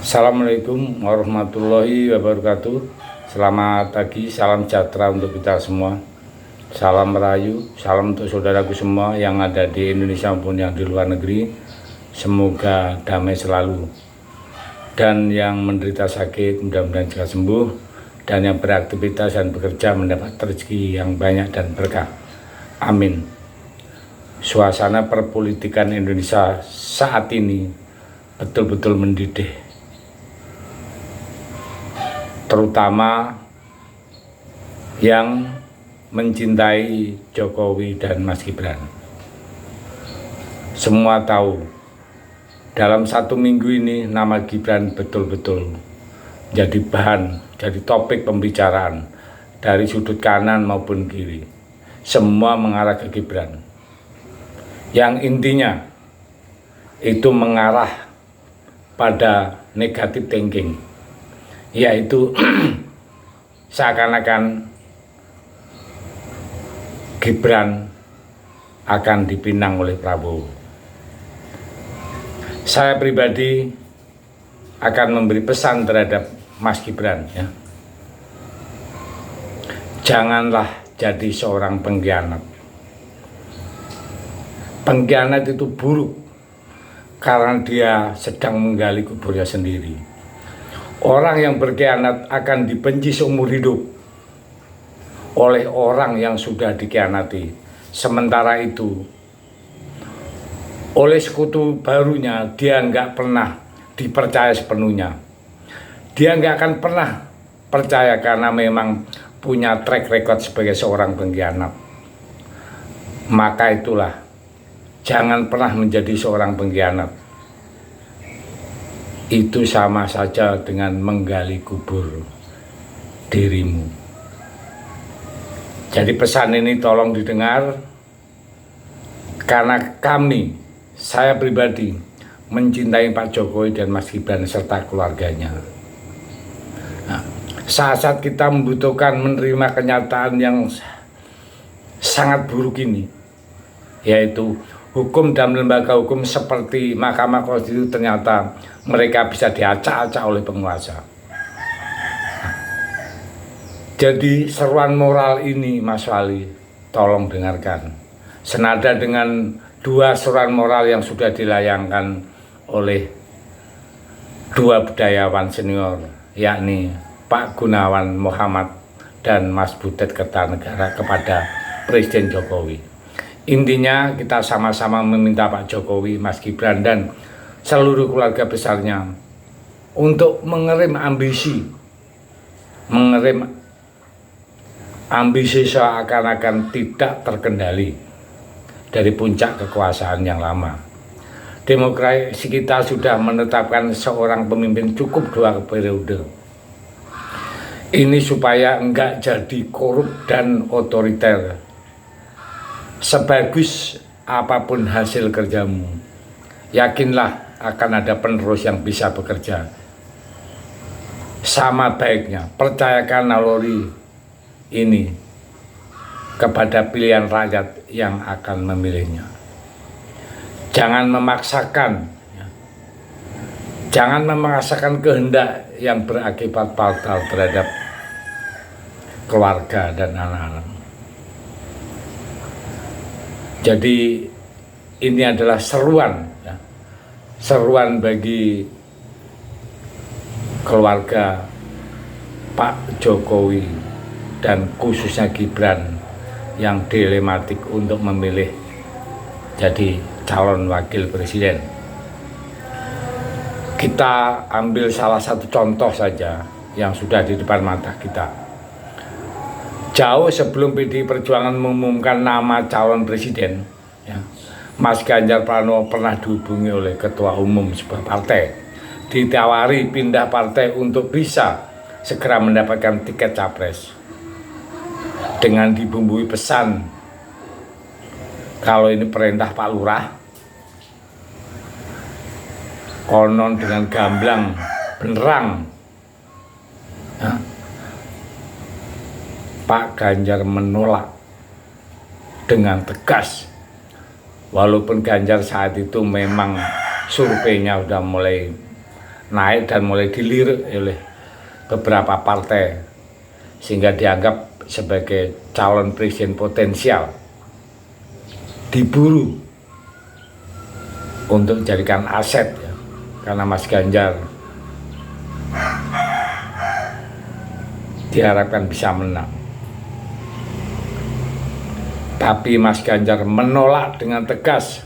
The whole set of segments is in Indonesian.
Assalamualaikum warahmatullahi wabarakatuh. Selamat pagi, salam sejahtera untuk kita semua. Salam merayu, salam untuk saudaraku semua yang ada di Indonesia maupun yang di luar negeri. Semoga damai selalu. Dan yang menderita sakit mudah-mudahan segera sembuh. Dan yang beraktivitas dan bekerja mendapat rezeki yang banyak dan berkah. Amin. Suasana perpolitikan Indonesia saat ini betul-betul mendidih, terutama yang mencintai Jokowi dan Mas Gibran. Semua tahu dalam 1 minggu ini nama Gibran betul-betul jadi bahan, jadi topik pembicaraan dari sudut kanan maupun kiri. Semua mengarah ke Gibran, yang intinya itu mengarah pada negative thinking, yaitu seakan-akan Gibran akan dipinang oleh Prabowo. Saya pribadi akan memberi pesan terhadap Mas Gibran, ya. Janganlah jadi seorang pengkhianat. Pengkhianat itu buruk karena dia sedang menggali kuburnya sendiri. Orang yang berkhianat akan dibenci seumur hidup oleh orang yang sudah dikhianati. Sementara itu, oleh sekutu barunya, dia nggak pernah dipercaya sepenuhnya. Dia nggak akan pernah percaya karena memang punya track record sebagai seorang pengkhianat. Maka itulah, jangan pernah menjadi seorang pengkhianat. Itu sama saja dengan menggali kubur dirimu. Jadi pesan ini tolong didengar, karena saya pribadi mencintai Pak Jokowi dan Mas Gibran serta keluarganya. Nah, saat-saat kita membutuhkan menerima kenyataan yang sangat buruk ini, yaitu hukum dan lembaga hukum seperti Mahkamah Konstitusi ternyata mereka bisa diacak-acak oleh penguasa. Jadi seruan moral ini, Mas Wali, tolong dengarkan. Senada dengan 2 seruan moral yang sudah dilayangkan oleh 2 budayawan senior, yakni Pak Gunawan Muhammad dan Mas Butet Kertanegara kepada Presiden Jokowi. Intinya kita sama-sama meminta Pak Jokowi, Mas Gibran, dan seluruh keluarga besarnya untuk mengerem ambisi seakan-akan tidak terkendali dari puncak kekuasaan yang lama. Demokrasi kita sudah menetapkan seorang pemimpin cukup 2 periode. Ini supaya enggak jadi korup dan otoriter. Sebagus apapun hasil kerjamu, yakinlah akan ada penerus yang bisa bekerja. Sama baiknya percayakan naluri ini kepada pilihan rakyat yang akan memilihnya. Jangan memaksakan kehendak yang berakibat fatal terhadap keluarga dan anak-anak. Jadi ini adalah seruan, ya. Seruan bagi keluarga Pak Jokowi dan khususnya Gibran yang dilematik untuk memilih jadi calon wakil presiden. Kita ambil salah satu contoh saja yang sudah di depan mata kita. Jauh sebelum PDI Perjuangan mengumumkan nama calon presiden, ya, Mas Ganjar Pranowo pernah dihubungi oleh ketua umum sebuah partai, ditawari pindah partai untuk bisa segera mendapatkan tiket capres, dengan dibumbui pesan kalau ini perintah Pak Lurah, konon dengan gamblang benerang, ya, Pak Ganjar menolak dengan tegas. Walaupun Ganjar saat itu memang surveinya udah mulai naik dan mulai dilirik oleh beberapa partai sehingga dianggap sebagai calon presiden potensial, diburu untuk dijadikan aset ya, karena Mas Ganjar diharapkan bisa menang. Tapi Mas Ganjar menolak dengan tegas,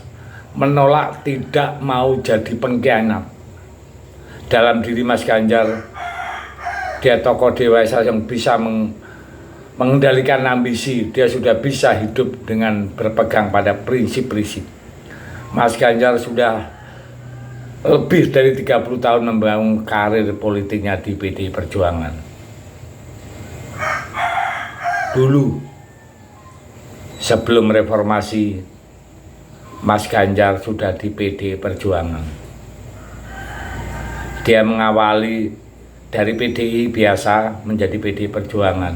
menolak, tidak mau jadi pengkhianat. Dalam diri Mas Ganjar, dia tokoh dewasa yang bisa mengendalikan ambisi. Dia sudah bisa hidup dengan berpegang pada prinsip-prinsip. Mas Ganjar sudah lebih dari 30 tahun membangun karir politiknya di PDI Perjuangan. Dulu, sebelum reformasi, Mas Ganjar sudah di PDI Perjuangan. Dia mengawali dari PDI biasa menjadi PDI Perjuangan.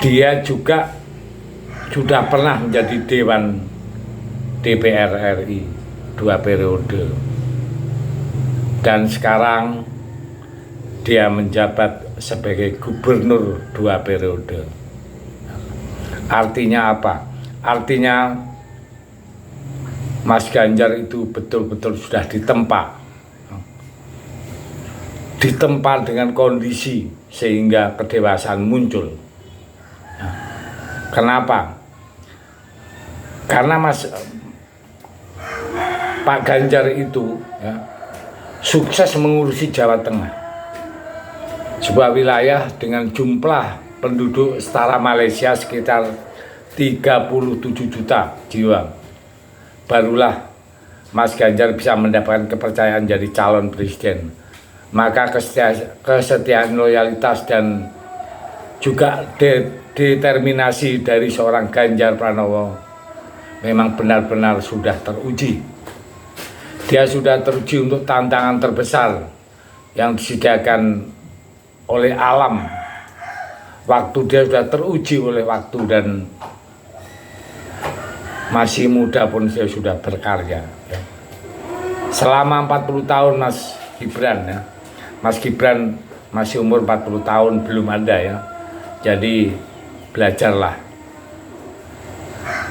Dia juga sudah pernah menjadi Dewan DPR RI 2 periode. Dan sekarang dia menjabat sebagai gubernur 2 periode. Artinya apa? Artinya Mas Ganjar itu betul-betul sudah ditempa dengan kondisi sehingga kedewasaan muncul. Kenapa? Karena Pak Ganjar itu ya, sukses mengurusi Jawa Tengah, sebuah wilayah dengan jumlah penduduk setara Malaysia sekitar 37 juta jiwa. Barulah Mas Ganjar bisa mendapatkan kepercayaan jadi calon presiden. Maka kesetiaan, loyalitas, dan juga determinasi dari seorang Ganjar Pranowo memang benar-benar sudah teruji. Dia sudah teruji untuk tantangan terbesar yang disediakan oleh alam. Waktu dia sudah teruji oleh waktu dan masih muda pun dia sudah berkarya. Selama 40 tahun Mas Gibran ya. Mas Gibran masih umur 40 tahun belum ada ya. Jadi belajarlah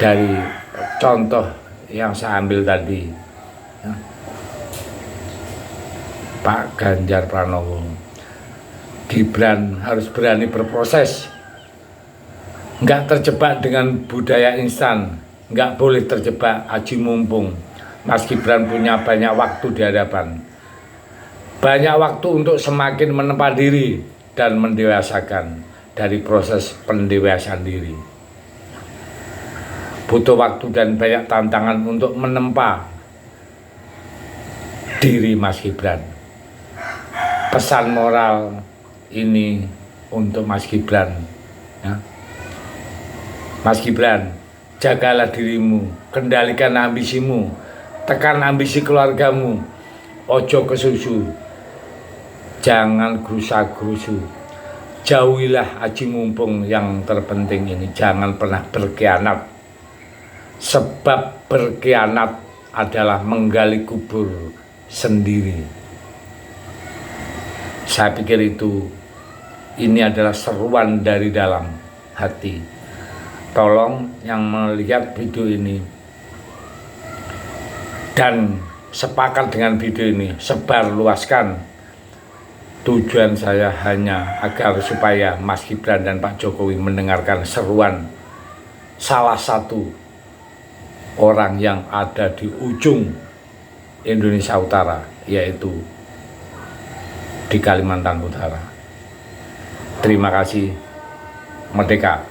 dari contoh yang saya ambil tadi ya. Pak Ganjar Pranowo. Gibran harus berani berproses, nggak terjebak dengan budaya instan, nggak boleh terjebak aji mumpung. Mas Gibran punya banyak waktu di hadapan, banyak waktu untuk semakin menempa diri dan mendewasakan dari proses pendewasaan diri. Butuh waktu dan banyak tantangan untuk menempa diri Mas Gibran. Pesan moral ini untuk Mas Gibran ya. Mas Gibran, jagalah dirimu, kendalikan ambisimu, tekan ambisi keluargamu, ojo kesusu, jangan gerusa-gerusu, jauhilah aji mumpung. Yang terpenting ini, jangan pernah berkhianat, sebab berkhianat adalah menggali kubur sendiri. Saya pikir ini adalah seruan dari dalam hati. Tolong yang melihat video ini dan sepakat dengan video ini, sebar luaskan. Tujuan saya hanya agar supaya Mas Gibran dan Pak Jokowi mendengarkan seruan salah satu orang yang ada di ujung Indonesia Utara, yaitu di Kalimantan Utara. Terima kasih. Merdeka.